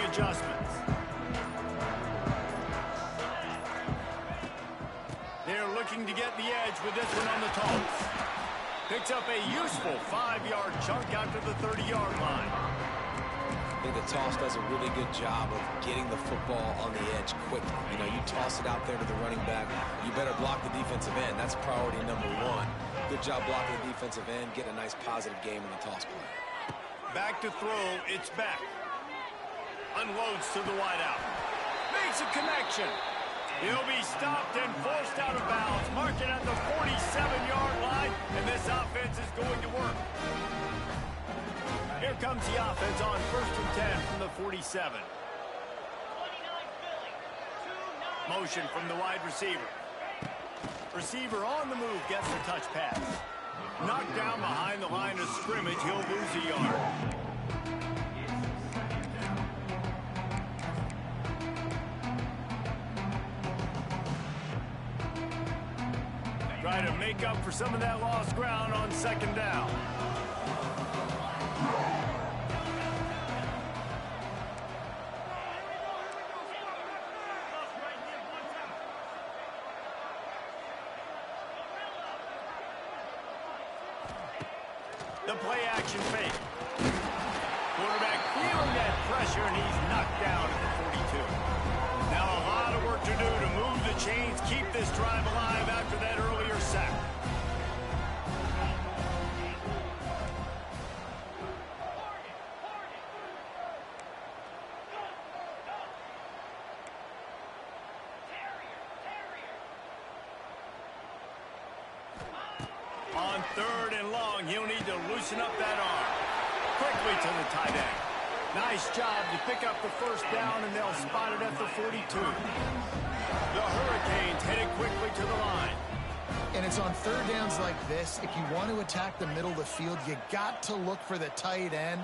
adjustments. They're looking to get the edge with this one on the toss. Picks up a useful 5-yard chunk after the 30-yard line. I think the toss does a really good job of getting the football on the edge quickly. You know, you toss it out there to the running back, you better block the defensive end. That's priority number one. Good job blocking the defensive end, get a nice positive game in the toss play. Back to throw, it's back. Unloads to the wideout. Makes a connection. He'll be stopped and forced out of bounds. Marking at the 47-yard line, and this offense is going to work. Here comes the offense on 1st and 10 from the 47. Motion from the wide receiver. Receiver on the move gets the touch pass. Knocked down behind the line of scrimmage, he'll lose a yard. Try to make up for some of that lost ground on 2nd down. The play-action fake. Quarterback feeling that pressure, and he's knocked down at the 42. Now a lot of work to do to move the chains, keep this drive alive after that earlier sack. On 3rd and long, he'll need to loosen up that arm. Quickly to the tight end. Nice job to pick up the 1st down, and they'll spot it at the 42. The Hurricanes headed quickly to the line. And it's on 3rd downs like this. If you want to attack the middle of the field, you got to look for the tight end.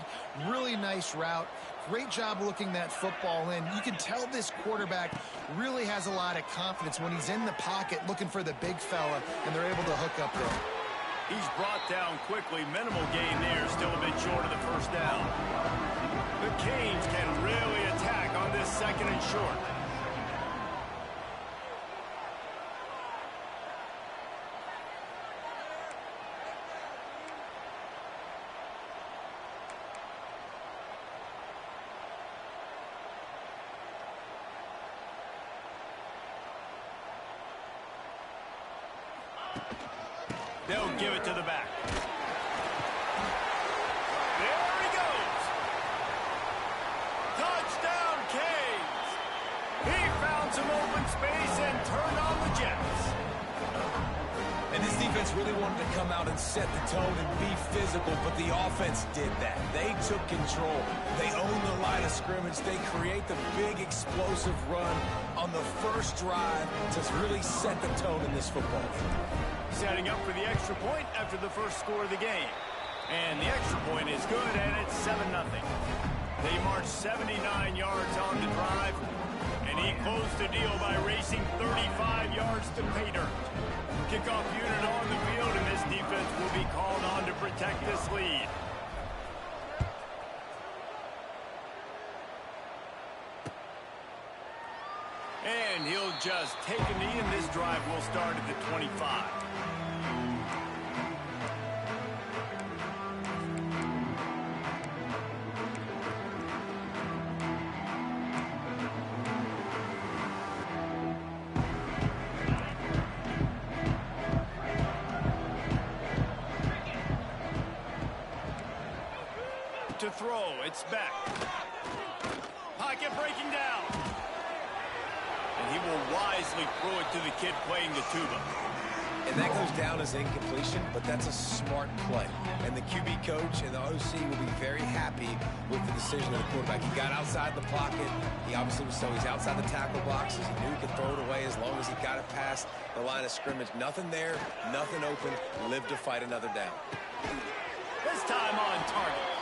Really nice route. Great job looking that football in. You can tell this quarterback really has a lot of confidence when he's in the pocket looking for the big fella, and they're able to hook up there. He's brought down quickly. Minimal gain there. Still a bit short of the 1st down. The Canes can really attack on this 2nd and short. They'll give it to the back. There he goes. Touchdown, Canes. He found some open space and turned on the Jets. And this defense really wanted to come out and set the tone and be physical, but the offense did that. They took control. They owned the line of scrimmage. They create the big explosive run on the 1st drive to really set the tone in this football game. Setting up for the extra point after the 1st score of the game. And the extra point is good, and it's 7-0. They marched 79 yards on the drive, and he closed the deal by racing 35 yards to pay dirt. Kickoff unit on the field, and this defense will be called on to protect this lead. And he'll just take a knee, and this drive will start at the 25. To throw, it's back. Pocket breaking down. And he will wisely throw it to the kid playing the tuba. And that goes down as incompletion, but that's a smart play. And the QB coach and the OC will be very happy with the decision of the quarterback. He got outside the pocket. He obviously was so he's outside the tackle boxes. He knew he could throw it away as long as he got it past the line of scrimmage. Nothing there, nothing open. Live to fight another down. This time on target.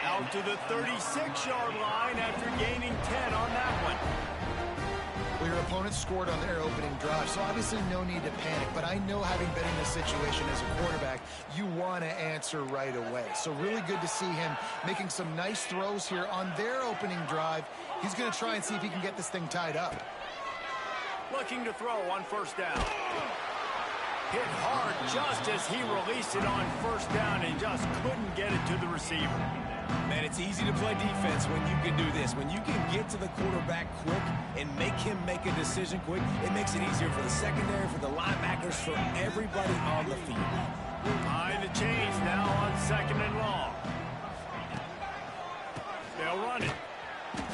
Out to the 36-yard line after gaining 10 on that one. Well, your opponent scored on their opening drive, so obviously no need to panic. But I know, having been in this situation as a quarterback, you want to answer right away. So really good to see him making some nice throws here on their opening drive. He's going to try and see if he can get this thing tied up. Looking to throw on first down. Hit hard just as he released it on first down and just couldn't get it to the receiver. Man, it's easy to play defense when you can do this. When you can get to the quarterback quick and make him make a decision quick, it makes it easier for the secondary, for the linebackers, for everybody on the field. Behind the chains now on second and long. They'll run it.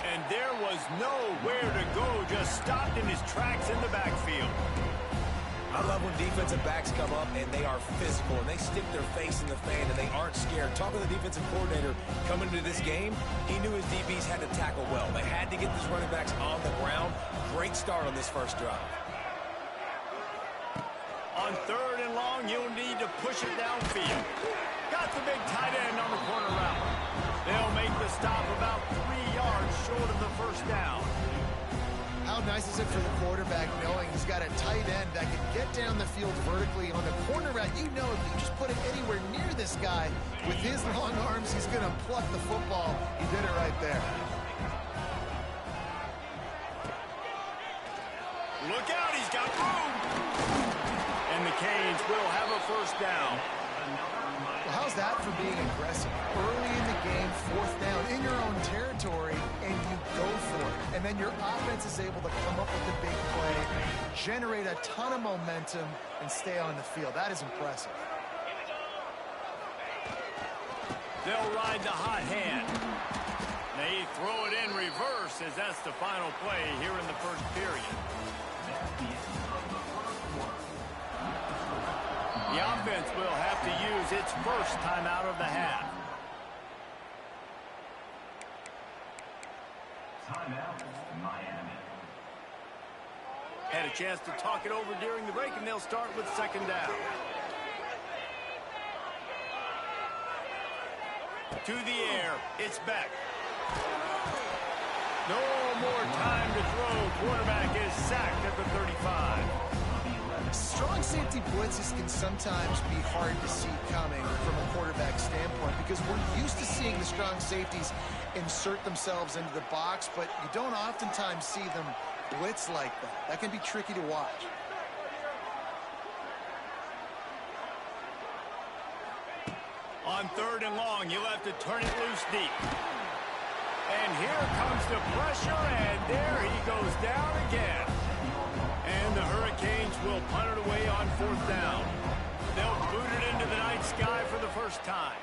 And there was nowhere to go, just stopped in his tracks in the backfield. I love when defensive backs come up and they are physical and they stick their face in the fan and they aren't scared. Talking to the defensive coordinator coming into this game, he knew his DBs had to tackle well. They had to get these running backs on the ground. Great start on this first drive. On third and long, you'll need to push it downfield. Got the big tight end on the corner route. They'll make the stop about 3 yards short of the first down. How nice is it for the quarterback knowing he's got a tight end that can get down the field vertically on the corner route? You know, if you just put it anywhere near this guy with his long arms, he's going to pluck the football. He did it right there. Look out, he's got room. And the Canes will have a first down. Well, how's that for being aggressive? Early in the game, fourth down, in your own territory, and you go for it. And then your offense is able to come up with the big play, generate a ton of momentum, and stay on the field. That is impressive. They'll ride the hot hand. They throw it in reverse as that's the final play here in the first period. The offense will have to use its first timeout of the half. Timeout, Miami. Had a chance to talk it over during the break, and they'll start with second down. To the air, it's Beck. No more time to throw. Quarterback is sacked at the 35. Strong safety blitzes can sometimes be hard to see coming from a quarterback standpoint because we're used to seeing the strong safeties insert themselves into the box, but you don't oftentimes see them blitz like that. That can be tricky to watch. On third and long, you'll have to turn it loose deep. And here comes the pressure, and there he goes down again. And the Hurricanes will punt it away on fourth down. They'll boot it into the night sky for the first time.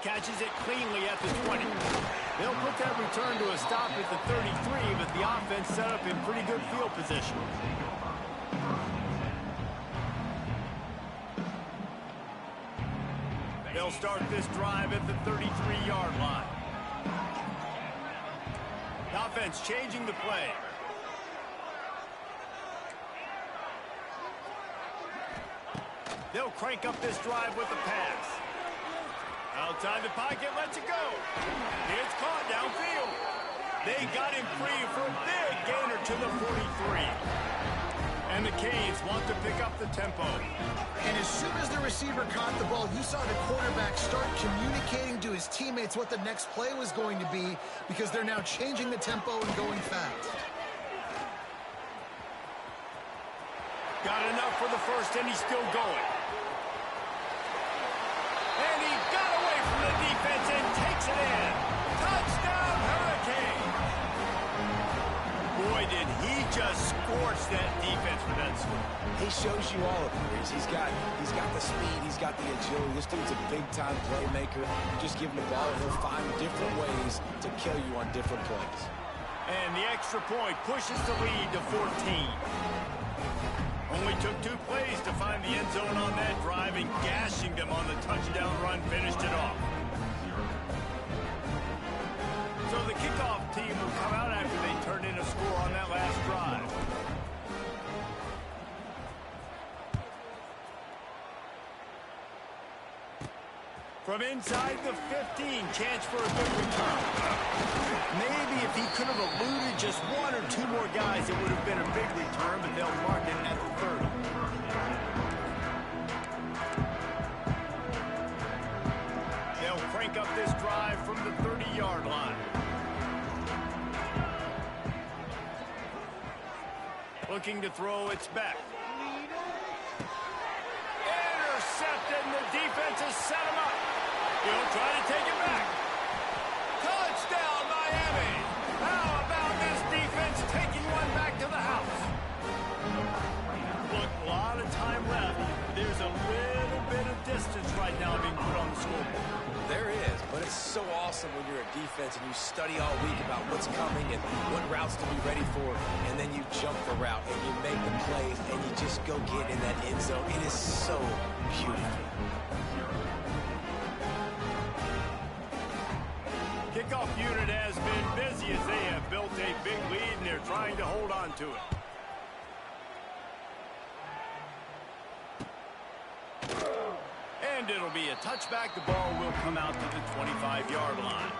Catches it cleanly at the 20. They'll put that return to a stop at the 33, but the offense set up in pretty good field position. They'll start this drive at the 33-yard line. The offense changing the play. They'll crank up this drive with the pass. Outside the pocket, lets it go. It's caught downfield. They got him free for a big gainer to the 43. And the Canes want to pick up the tempo. And as soon as the receiver caught the ball, you saw the quarterback start communicating to his teammates what the next play was going to be because they're now changing the tempo and going fast. Got enough for the first, and he's still going. And he got away from the defense and takes it in. Touchdown, Hurricane! Boy, did he just scorch that defense with that score. He shows you all of it. He's got the speed, he's got the agility. This dude's a big-time playmaker. Just give him the ball, and he'll find different ways to kill you on different plays. And the extra point pushes the lead to 14. Only took 2 plays to find the end zone on that drive, and gashing them on the touchdown run finished it off. So the kickoff team will come out after they turned in a score on that last drive. From From inside the 15, chance for a good return. Maybe if he could have eluded just one or two more guys, it would have been a big return, but they'll mark it at the 30. They'll crank up this drive from the 30-yard line. Looking to throw, it's back. Intercepted, and the defense has set him up. He'll try to take it back. Touchdown, Miami! How about this defense taking one back to the house? Look, a lot of time left. There's a little bit of distance right now being put on the scoreboard. There is, but it's so awesome when you're a defense and you study all week about what's coming and what routes to be ready for, and then you jump the route and you make the plays and you just go get in that end zone. It is so beautiful. Kickoff unit has been busy as they have built a big lead and they're trying to hold on to it. And it'll be a touchback. The ball will come out to the 25-yard line.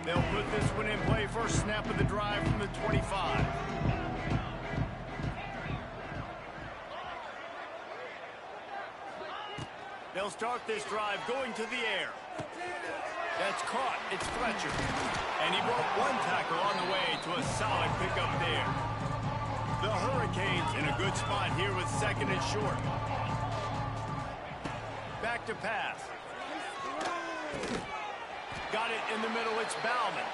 They'll put this one in play. First snap of the drive from the 25. They'll start this drive going to the air. That's caught. It's Fletcher. And he broke one tackle on the way to a solid pickup there. The Hurricanes in a good spot here with second and short. Back to pass. Got it in the middle. It's Bauman.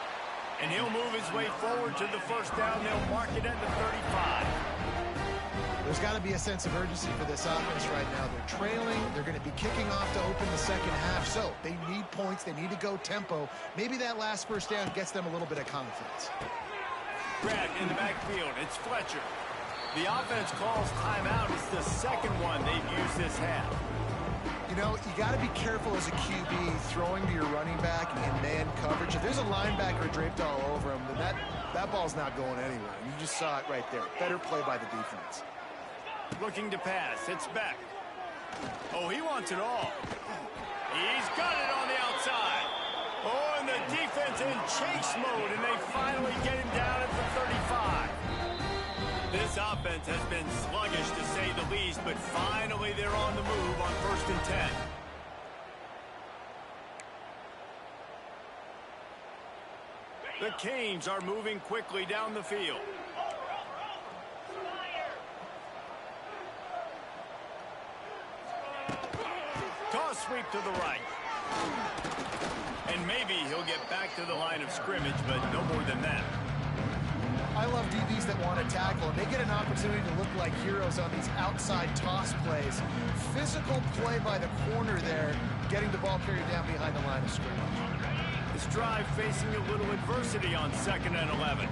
And he'll move his way forward to the first down. They'll mark it at the 35. There's got to be a sense of urgency for this offense right now. They're trailing. They're going to be kicking off to open the second half. So they need points. They need to go tempo. Maybe that last first down gets them a little bit of confidence. Grab in the backfield. It's Fletcher. The offense calls timeout. It's the second one they've used this half. You know, you got to be careful as a QB throwing to your running back in man coverage. If there's a linebacker draped all over him, then that ball's not going anywhere. You just saw it right there. Better play by the defense. Looking to pass. It's back. Oh, he wants it all. He's got it on the outside. Oh, and the defense in chase mode, and they finally get him down at the 35. This offense has been sluggish, to say the least, but finally they're on the move on 1st and 10. The Canes are moving quickly down the field. Toss sweep to the right. And maybe he'll get back to the line of scrimmage, but no more than that. I love DBs that want to tackle, and they get an opportunity to look like heroes on these outside toss plays. Physical play by the corner there, getting the ball carried down behind the line of scrimmage. This drive facing a little adversity on 2nd and 11.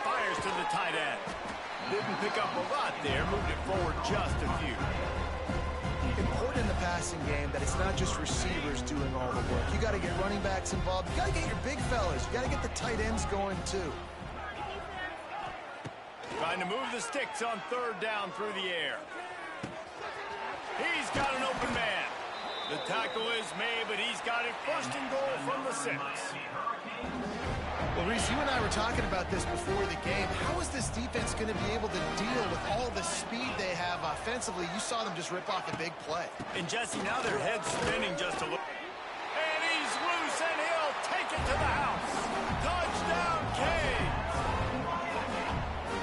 Fires to the tight end. Didn't pick up a lot there, moved it forward just a few. Important in the passing game that it's not just receivers doing all the work. You got to get running backs involved. You got to get your big fellas. You got to get the tight ends going too. Trying to move the sticks on 3rd down through the air. He's got an open man. The tackle is made, but he's got it 1st and goal from the 6. Well, Reese, you and I were talking about this before the game. How is this defense going to be able to deal with all the speed they have offensively? You saw them just rip off a big play. And Jesse, now their head's spinning just a little. And he's loose, and he'll take it to the house. Touchdown, Canes.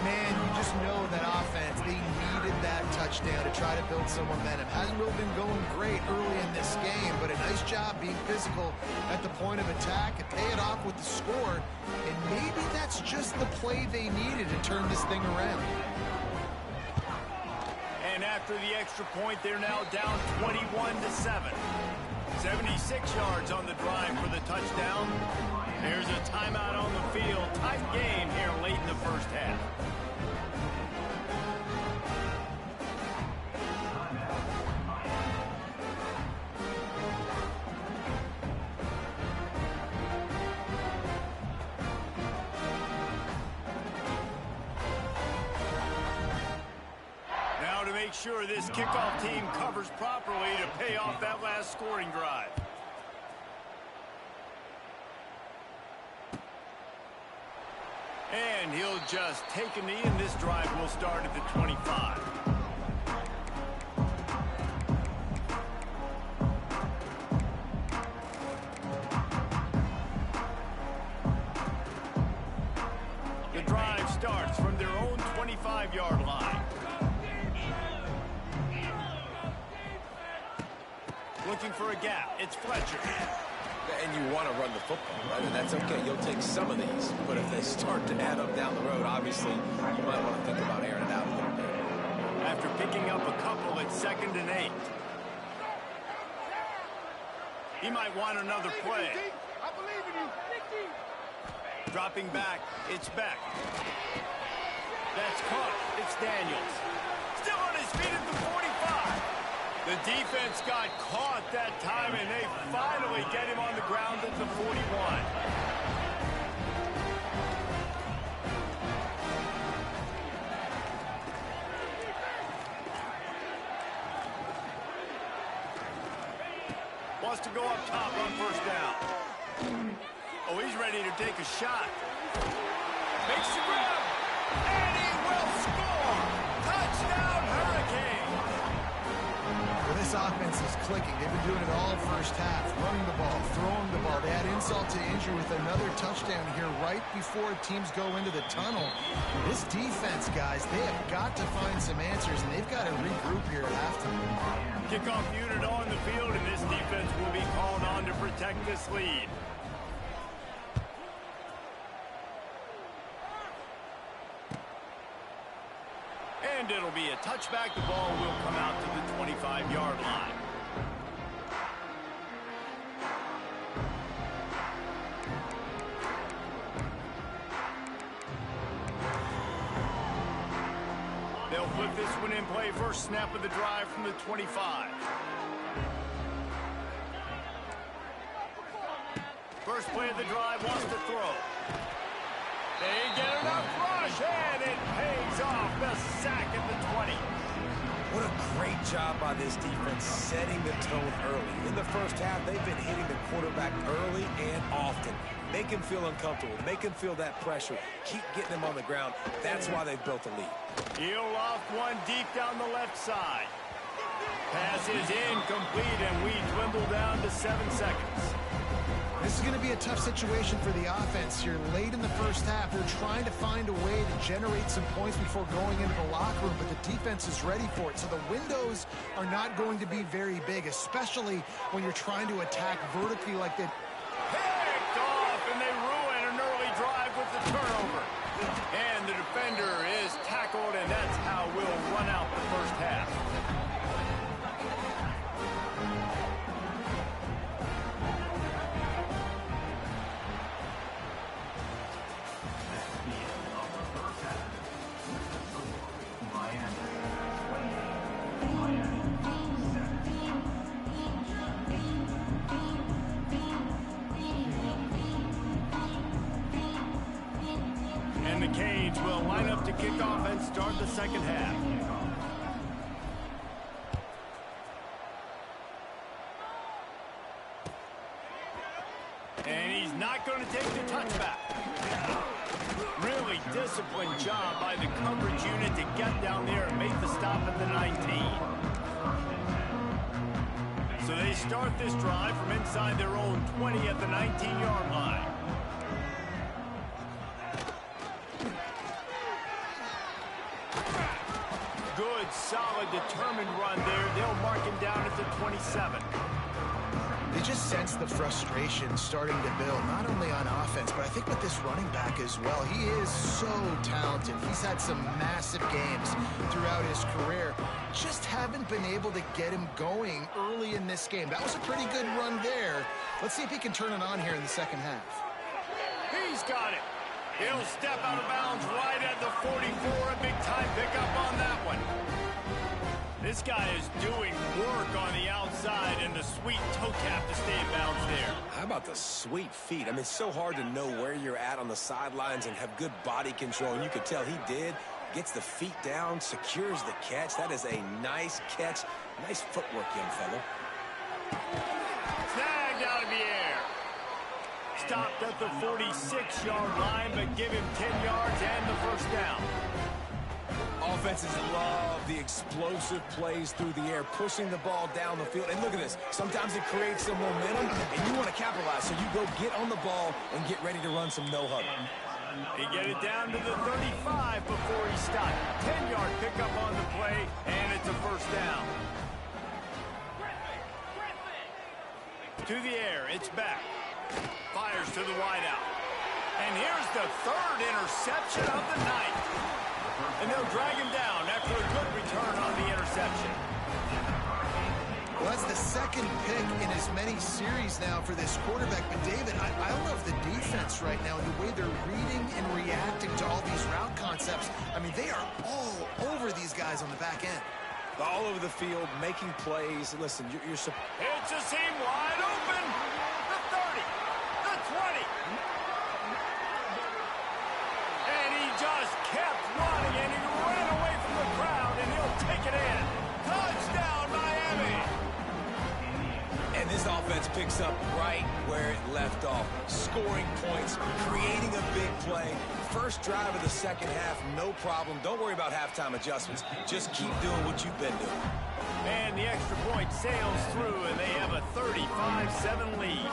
Man, you just know that offense, they needed that touchdown to try to build some momentum. Hasn't really been going great early in this game, but a nice job being physical at the point of attack and pay it off with the score. And maybe that's just the play they needed to turn this thing around. And after the extra point, they're now down 21-7. 76 yards on the drive for the touchdown. There's a timeout on the field. Tight game here late in the first half. make sure this kickoff team covers properly to pay off that last scoring drive. And he'll just take a knee, and this drive will start at the 25. The drive starts from their own 25-yard line. Looking for a gap. It's Fletcher. And you want to run the football, right? And that's okay. You'll take some of these. But if they start to add up down the road, obviously, you might want to think about airing it out a little bit. After picking up a couple, it's 2nd and 8. He might want another play. I believe in you. Dropping back, it's Beck. That's caught. It's Daniels. Still on his feet at the 45. The defense got caught that time, and they finally get him on the ground at the 41. Wants to go up top on 1st down. Oh, he's ready to take a shot. Makes the grab, and he will score! Touchdown, Hurricane! Well, this offense is clicking. They've been doing it all first half, running the ball, throwing the ball. They add insult to injury with another touchdown here right before teams go into the tunnel. This defense, guys, they have got to find some answers, and they've got to regroup here at halftime. Kickoff unit on the field, and this defense will be called on to protect this lead. And it'll be a touchback. The ball will come out to the 25-yard line. They'll put this one in play. First snap of the drive from the 25. First play of the drive, wants to throw. They get enough rush, and it pays off. The sack at the 20. What a great job by this defense setting the tone early. In the first half, they've been hitting the quarterback early and often. Make him feel uncomfortable. Make him feel that pressure. Keep getting him on the ground. That's why they've built a lead. He'll loft one deep down the left side. Pass is incomplete, and we dwindle down to 7 seconds. This is going to be a tough situation for the offense here late in the first half. They're trying to find a way to generate some points before going into the locker room, but the defense is ready for it. So the windows are not going to be very big, especially when you're trying to attack vertically like that. Picked off, and they ruin an early drive with the turnover. And the defender is tackled, and that's how we'll run out the first half. And the Canes will line up to kick off and start the second half. And he's not going to take the touchback. Really disciplined job by the coverage unit to get down there and make the stop at the 19. So they start this drive from inside their own 20 at the 19-yard line. Good, solid, determined run there. They'll mark him down at the 27. They just sense the frustration starting to build, not only on offense, but I think with this running back as well. He is so talented. He's had some massive games throughout his career. Just haven't been able to get him going early in this game. That was a pretty good run there. Let's see if he can turn it on here in the second half. He's got it. He'll step out of bounds right at the 44. A big-time pickup on that one. This guy is doing work on the outside, and the sweet toe tap to stay in bounds there. How about the sweet feet? I mean, it's so hard to know where you're at on the sidelines and have good body control, and you could tell he did. gets the feet down, secures the catch. That is a nice catch. Nice footwork, young fellow. Snagged out of the air. Stopped at the 46-yard line, but give him 10 yards and the first down. Offenses love the explosive plays through the air, pushing the ball down the field. And look at this. Sometimes it creates some momentum, and you want to capitalize. So you go get on the ball and get ready to run some no-huddle. He get it down to the 35 before he stopped. 10-yard pickup on the play, and it's a first down. To the air, it's back. Fires to the wideout. And here's the third interception of the night. And they'll drag him down after a good return on the interception. Well, that's the second pick in as many series now for this quarterback. But, David, I love the defense right now and the way they're reading and reacting to all these route concepts. I mean, they are all over these guys on the back end. All over the field, making plays. Listen, you're It's a seam wide open. The 30, the 20. And he just kept running, and he ran away from the crowd, and he'll take it in. Touchdown, Miami. And this offense picks up right where it left off. Scoring points, creating a big play. First drive of the second half, no problem. Don't worry about halftime adjustments. Just keep doing what you've been doing. And the extra point sails through, and they have a 35-7 lead.